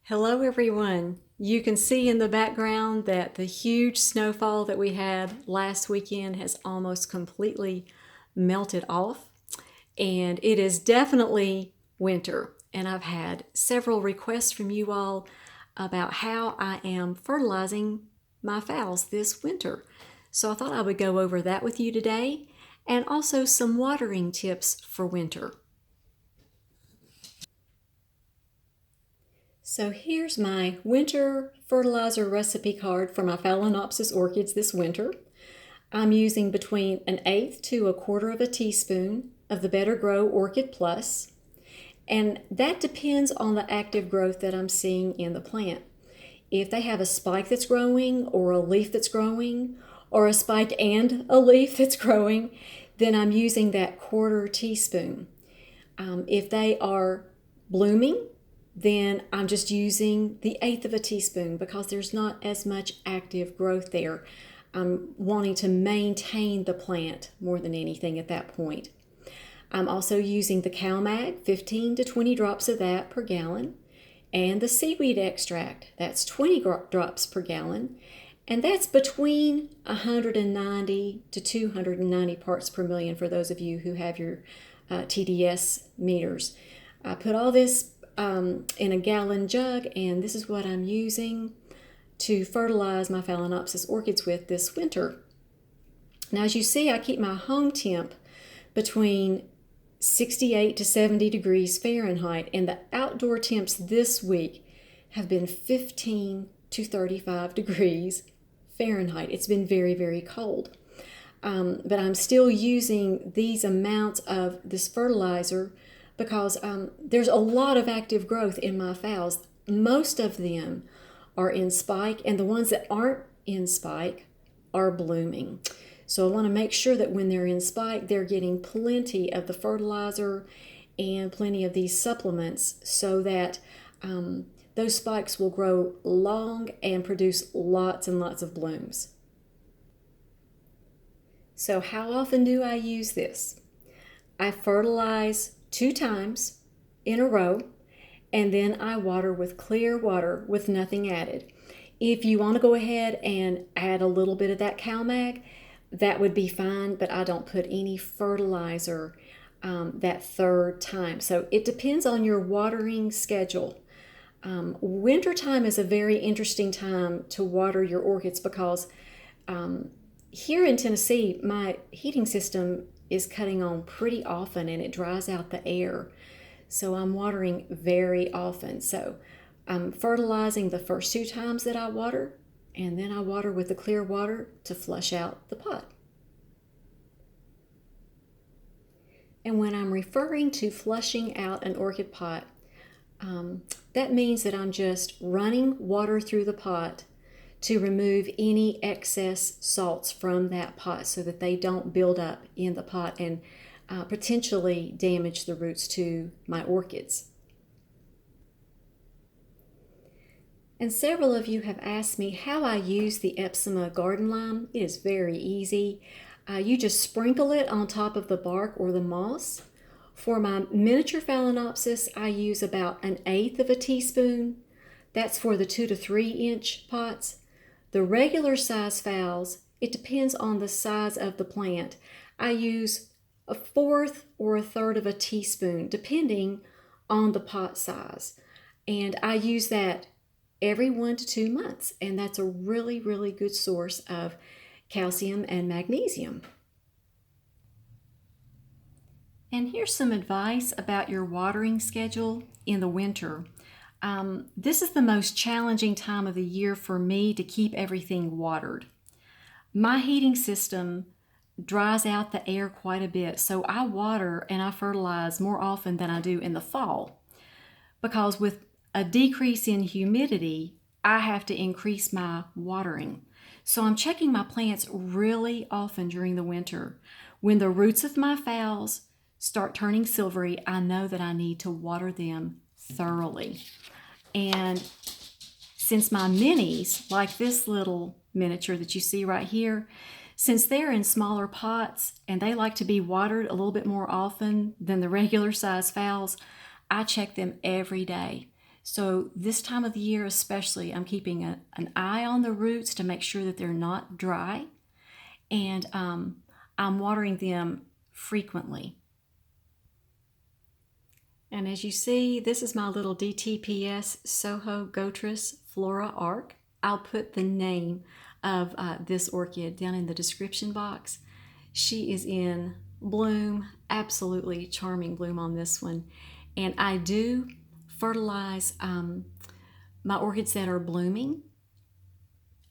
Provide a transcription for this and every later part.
Hello everyone. You can see in the background that the huge snowfall that we had last weekend has almost completely melted off, and it is definitely winter. And I've had several requests from you all about how I am fertilizing my phals this winter. So I thought I would go over that with you today, and also some watering tips for winter. So here's my winter fertilizer recipe card for my Phalenopsis orchids this winter. I'm using between an eighth to a quarter of a teaspoon of the Better Grow Orchid Plus, and that depends on the active growth that I'm seeing in the plant. If they have a spike that's growing, or a leaf that's growing, or a spike and a leaf that's growing, then I'm using that quarter teaspoon. If they are blooming, then I'm just using the eighth of a teaspoon because there's not as much active growth there. I'm wanting to maintain the plant more than anything at that point. I'm also using the CalMag, 15 to 20 drops of that per gallon, and the seaweed extract, that's 20 drops per gallon, and that's between 190 to 290 parts per million for those of you who have your TDS meters. I put all this in a gallon jug, and this is what I'm using to fertilize my Phalenopsis orchids with this winter. Now, as you see, I keep my home temp between 68 to 70 degrees Fahrenheit, and the outdoor temps this week have been 15 to 35 degrees Fahrenheit. It's been very, very cold. But I'm still using these amounts of this fertilizer because there's a lot of active growth in my phals. Most of them are in spike, and the ones that aren't in spike are blooming. So I want to make sure that when they're in spike, they're getting plenty of the fertilizer and plenty of these supplements so that those spikes will grow long and produce lots and lots of blooms. So how often do I use this? I fertilize 2 times in a row, and then I water with clear water with nothing added. If you want to go ahead and add a little bit of that CalMag, that would be fine, but I don't put any fertilizer that third time. So it depends on your watering schedule. Wintertime is a very interesting time to water your orchids because here in Tennessee, my heating system is cutting on pretty often, and it dries out the air. So I'm watering very often. So I'm fertilizing the first 2 times that I water, and then I water with the clear water to flush out the pot. And when I'm referring to flushing out an orchid pot, that means that I'm just running water through the pot to remove any excess salts from that pot so that they don't build up in the pot and potentially damage the roots to my orchids. And several of you have asked me how I use the Epsom garden lime. It is very easy. You just sprinkle it on top of the bark or the moss. For my miniature Phalenopsis, I use about an eighth of a teaspoon. That's for the 2 to 3 inch pots. The regular size phals, it depends on the size of the plant. I use a fourth or a third of a teaspoon, depending on the pot size. And I use that every 1 to 2 months, and that's a really, really good source of calcium and magnesium. And here's some advice about your watering schedule in the winter. This is the most challenging time of the year for me to keep everything watered. My heating system dries out the air quite a bit, so I water and I fertilize more often than I do in the fall. Because with a decrease in humidity, I have to increase my watering. So I'm checking my plants really often during the winter. When the roots of my phals start turning silvery, I know that I need to water them thoroughly. And since my minis, like this little miniature that you see right here, since they're in smaller pots and they like to be watered a little bit more often than the regular size phals, I check them every day. So this time of the year especially, I'm keeping an eye on the roots to make sure that they're not dry. And I'm watering them frequently. And as you see, this is my little DTPS Sogo Gotris Flora Ark. I'll put the name of this orchid down in the description box. She is in bloom, absolutely charming bloom on this one. And I do fertilize my orchids that are blooming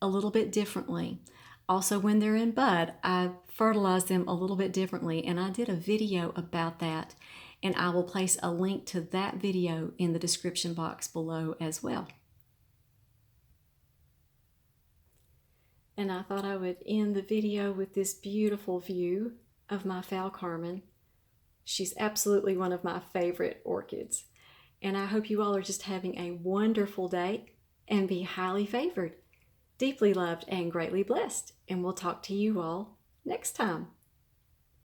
a little bit differently. Also, when they're in bud, I fertilize them a little bit differently, and I did a video about that, and I will place a link to that video in the description box below as well. And I thought I would end the video with this beautiful view of my Phal Carmen. She's absolutely one of my favorite orchids. And I hope you all are just having a wonderful day and be highly favored, deeply loved, and greatly blessed. And we'll talk to you all next time.